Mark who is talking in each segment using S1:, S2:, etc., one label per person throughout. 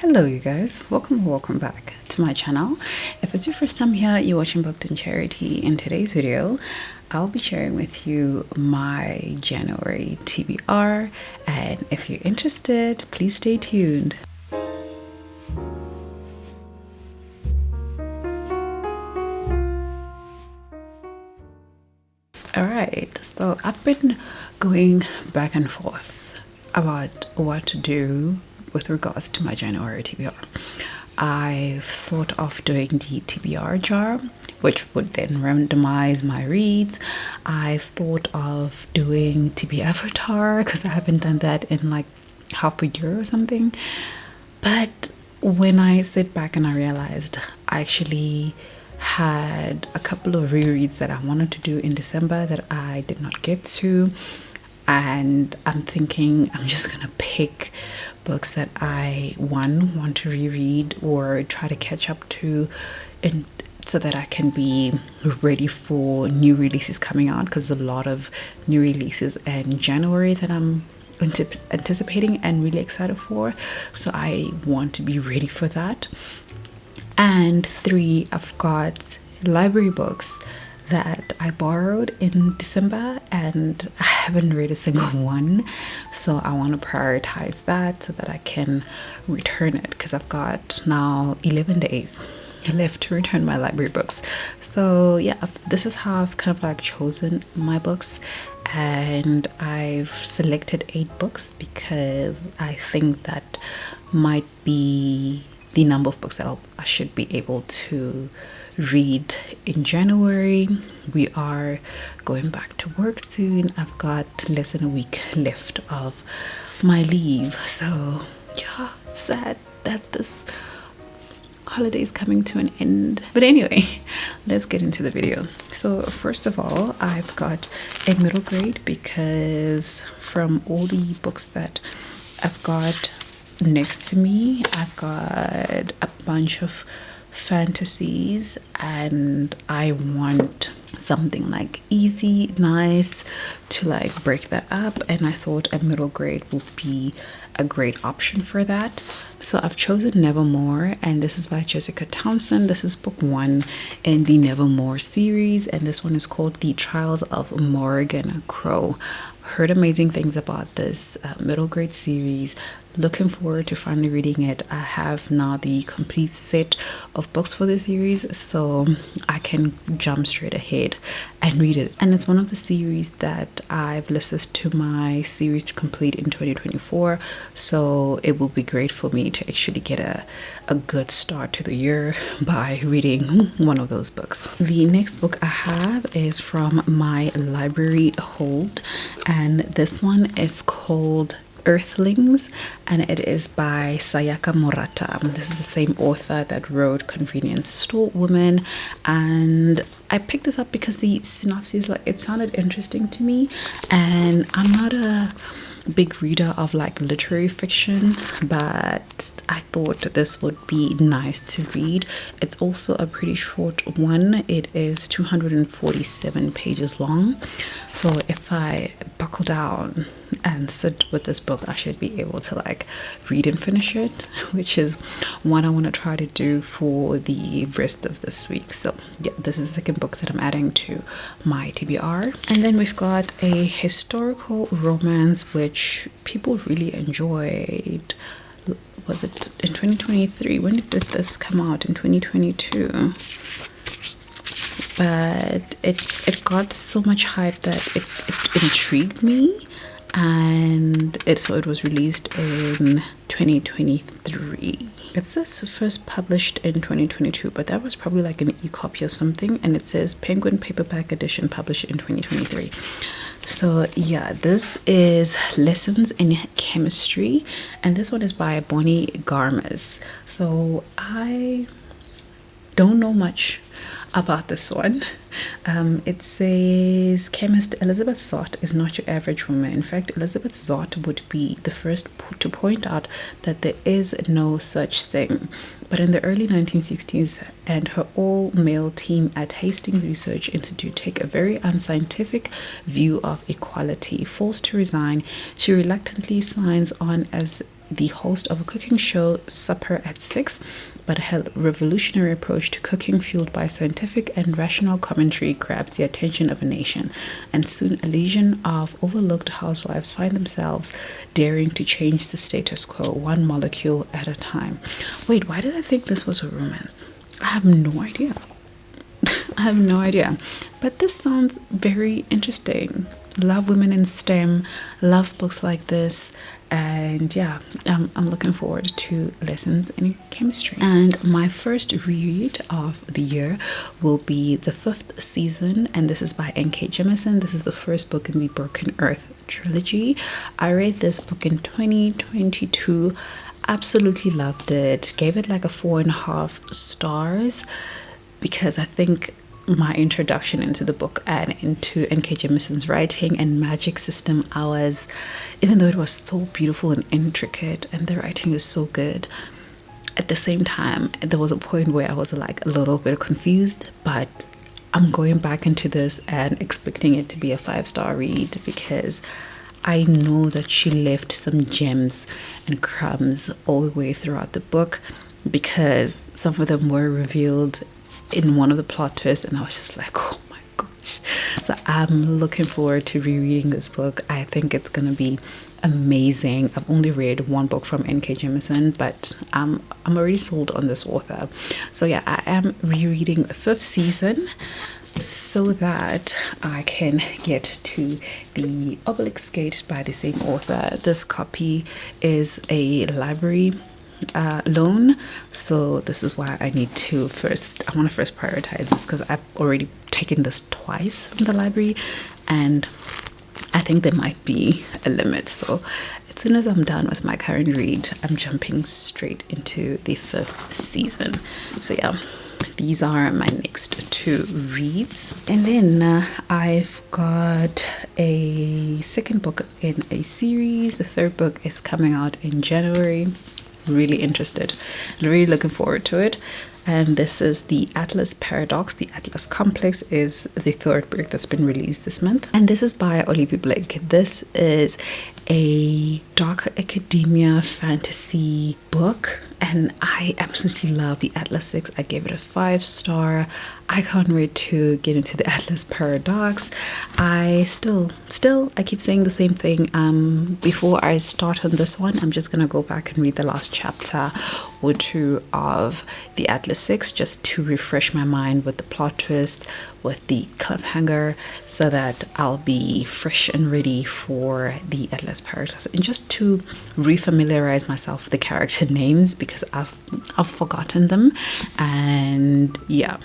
S1: Hello you guys, welcome back to my channel. If it's your first time here, you're watching Booked on Charity. In today's video I'll be sharing with you my January TBR, and if you're interested, please stay tuned. Alright, so I've been going back and forth about what to do with regards to my January TBR. I've thought of doing the TBR jar, which would then randomize my reads. I thought of doing TB avatar because I haven't done that in like half a year or something. But when I sit back and I realized I actually had a couple of rereads that I wanted to do in December that I did not get to, and I'm thinking I'm just gonna pick books that I want to reread or try to catch up to, and so that I can be ready for new releases coming out, because a lot of new releases in January that I'm anticipating and really excited for, so I want to be ready for that. And 3, I've got library books that I borrowed in December and I haven't read a single one, so I want to prioritize that so that I can return it, because I've got now 11 days left to return my library books. So yeah, this is how I've kind of like chosen my books, and I've selected 8 books because I think that might be the number of books that I should be able to read in January. We are going back to work soon. I've got less than a week left of my leave, so yeah, sad that this holiday is coming to an end. But anyway, let's get into the video. So first of all, I've got a middle grade because from all the books that I've got next to me, I've got a bunch of fantasies and I want something like easy, nice to like break that up, and I thought a middle grade would be a great option for that. So I've chosen Nevermore, and this is by Jessica Townsend. This is book 1 in the Nevermore series, and this one is called The Trials of Morgan Crow. Heard amazing things about this middle grade series. Looking forward to finally reading it. I have now the complete set of books for the series, so I can jump straight ahead and read it. And it's one of the series that I've listed to my series to complete in 2024, so it will be great for me to actually get a good start to the year by reading one of those books. The next book I have is from my library hold, and this one is called Earthlings, and it is by Sayaka Murata. This is the same author that wrote Convenience Store Woman, and I picked this up because the synopsis, like, it sounded interesting to me, and I'm not a big reader of like literary fiction, but I thought this would be nice to read. It's also a pretty short one. It is 247 pages long, so if I buckle down and sit with this book, I should be able to like read and finish it, which is what I want to try to do for the rest of this week. So yeah, this is the second book that I'm adding to my TBR. And then we've got a historical romance which people really enjoyed. Was it in 2023? When did this come out? In 2022. But it got so much hype that it intrigued me, and so it was released in 2023. It says first published in 2022, but that was probably like an e-copy or something, and it says Penguin paperback edition published in 2023. So yeah, this is Lessons in Chemistry, and this one is by Bonnie Garmus. So I don't know much about this one. It says chemist Elizabeth Zott is not your average woman. In fact, Elizabeth Zott would be the first to point out that there is no such thing. But in the early 1960s, and her all-male team at Hastings Research Institute take a very unscientific view of equality. Forced to resign, she reluctantly signs on as the host of a cooking show, Supper at 6, but a revolutionary approach to cooking fueled by scientific and rational commentary grabs the attention of a nation, and soon a legion of overlooked housewives find themselves daring to change the status quo one molecule at a time. Wait, why did I think this was a romance? I have no idea. I have no idea. But this sounds very interesting. Love women in STEM, love books like this, and yeah, I'm looking forward to lessons in chemistry. And my first reread of the year will be the 5th season, and this is by N.K. Jemisin. This is the first book in the Broken Earth trilogy. I read this book in 2022, absolutely loved it, gave it like a 4.5 stars, because I think my introduction into the book and into N.K. Jemisin's writing and magic system, even though it was so beautiful and intricate and the writing is so good, at the same time there was a point where I was like a little bit confused. But I'm going back into this and expecting it to be a 5-star read, because I know that she left some gems and crumbs all the way throughout the book, because some of them were revealed in one of the plot twists, and I was just like, oh my gosh. So I'm looking forward to rereading this book. I think it's gonna be amazing. I've only read one book from N.K. Jemisin, but I'm already sold on this author. So yeah, I am rereading the 5th season so that I can get to the Obelisk Gate by the same author. This copy is a library loan, so this is why I want to first prioritize this, because I've already taken this twice from the library and I think there might be a limit. So as soon as I'm done with my current read, I'm jumping straight into the 5th season. So yeah, these are my next 2 reads. And then I've got a second book in a series. The 3rd book is coming out in January. Really interested and really looking forward to it. And this is the Atlas Paradox. The Atlas Complex is the 3rd book that's been released this month, and this is by Olivia Blake. This is a dark academia fantasy book, and I absolutely love the Atlas 6. I gave it a 5-star. I can't wait to get into the Atlas Paradox. I keep saying the same thing. Before I start on this one, I'm just gonna go back and read the last chapter or 2 of the Atlas 6 just to refresh my mind with the plot twist, with the cliffhanger, so that I'll be fresh and ready for the Atlas Paradox, and just to refamiliarize myself with the character names, because I've forgotten them. And yeah,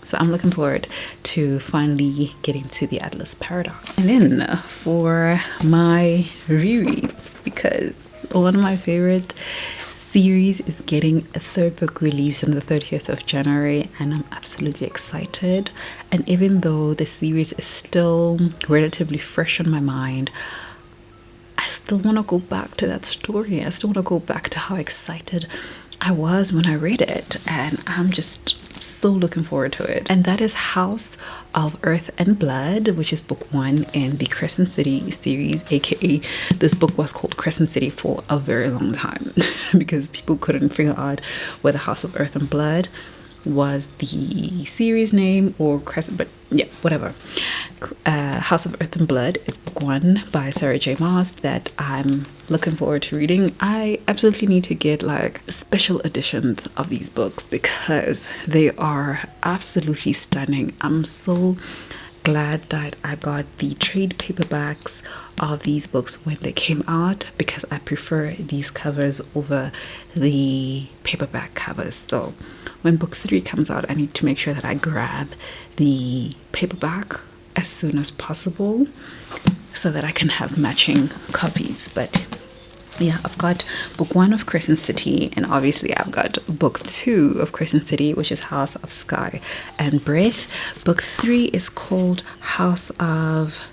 S1: so I'm looking forward to finally getting to the Atlas Paradox. And then for my rereads, because one of my favorite series is getting a 3rd book release on the 30th of January, and I'm absolutely excited. And even though the series is still relatively fresh on my mind, I still want to go back to that story. I still want to go back to how excited I was when I read it, and I'm just so looking forward to it. And that is House of Earth and Blood, which is book 1 in the Crescent City series, aka this book was called Crescent City for a very long time because people couldn't figure out whether House of Earth and Blood was the series name or Crescent, but yeah, whatever. House of Earth and Blood is book 1 by Sarah J. Maas that I'm looking forward to reading. I absolutely need to get like special editions of these books because they are absolutely stunning. I'm so glad that I got the trade paperbacks of these books when they came out, because I prefer these covers over the paperback covers. So when book 3 comes out, I need to make sure that I grab the paperback as soon as possible so that I can have matching copies. But yeah, I've got book 1 of Crescent City, and obviously I've got book 2 of Crescent City, which is House of Sky and Breath. Book 3 is called House of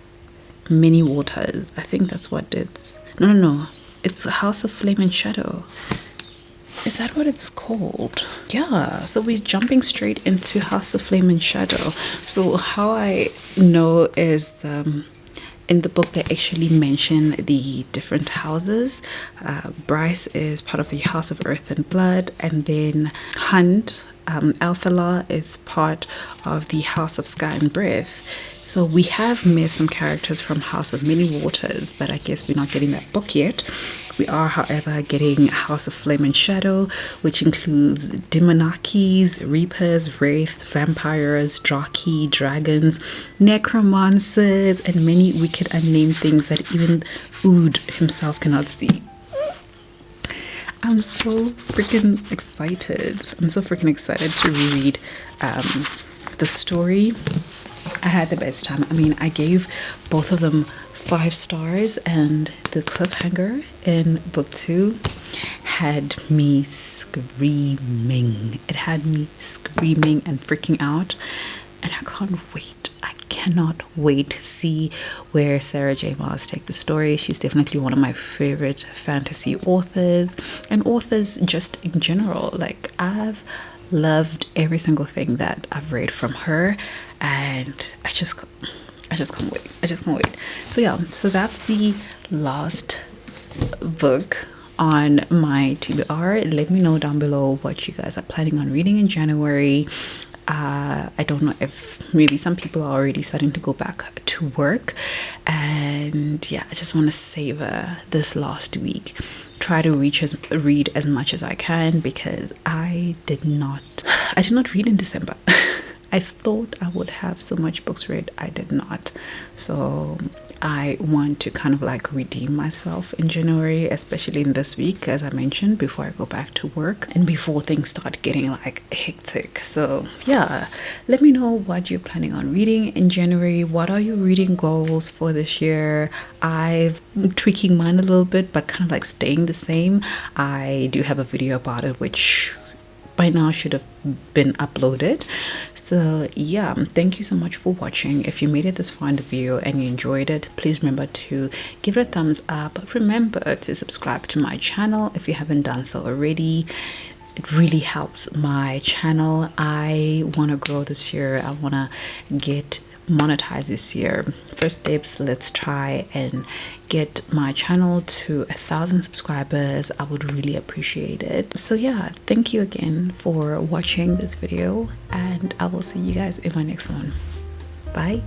S1: Many Waters. I think that's what it's... No. It's House of Flame and Shadow. Is that what it's called? Yeah, so we're jumping straight into House of Flame and Shadow. So how I know is In the book, they actually mention the different houses. Bryce is part of the House of Earth and Blood, and then Hunt, Althala, is part of the House of Sky and Breath. So we have met some characters from House of Many Waters, but I guess we're not getting that book yet. We are, however, getting House of Flame and Shadow, which includes Demonarchies, Reapers, Wraith, Vampires, Draki, Dragons, Necromancers, and many wicked unnamed things that even Ood himself cannot see. I'm so freaking excited. I'm so freaking excited to reread the story. I had the best time. I mean, I gave both of them 5 stars, and the cliffhanger in book 2 had me screaming. It had me screaming and freaking out, and I can't wait. I cannot wait to see where Sarah J. Maas take the story. She's definitely one of my favorite fantasy authors, and authors just in general. Like, I've loved every single thing that I've read from her, and I just can't wait. I just can't wait. So yeah, so that's the last book on my TBR. Let me know down below what you guys are planning on reading in January. I don't know if maybe some people are already starting to go back to work, and yeah, I just want to savor this last week. Try to read as much as I can, because I did not read in December. I thought I would have so much books read. I did not. So I want to kind of like redeem myself in January, especially in this week, as I mentioned, before I go back to work and before things start getting like hectic. So yeah, let me know what you're planning on reading in January. What are your reading goals for this year? I'm tweaking mine a little bit, but kind of like staying the same. I do have a video about it, which by now should have been uploaded. So yeah, thank you so much for watching. If you made it this far in the video and you enjoyed it, please remember to give it a thumbs up. Remember to subscribe to my channel if you haven't done so already. It really helps my channel. I want to grow this year. I want to get monetize this year. First steps, let's try and get my channel to 1,000 subscribers. I would really appreciate it. So yeah, thank you again for watching this video, and I will see you guys in my next one. Bye.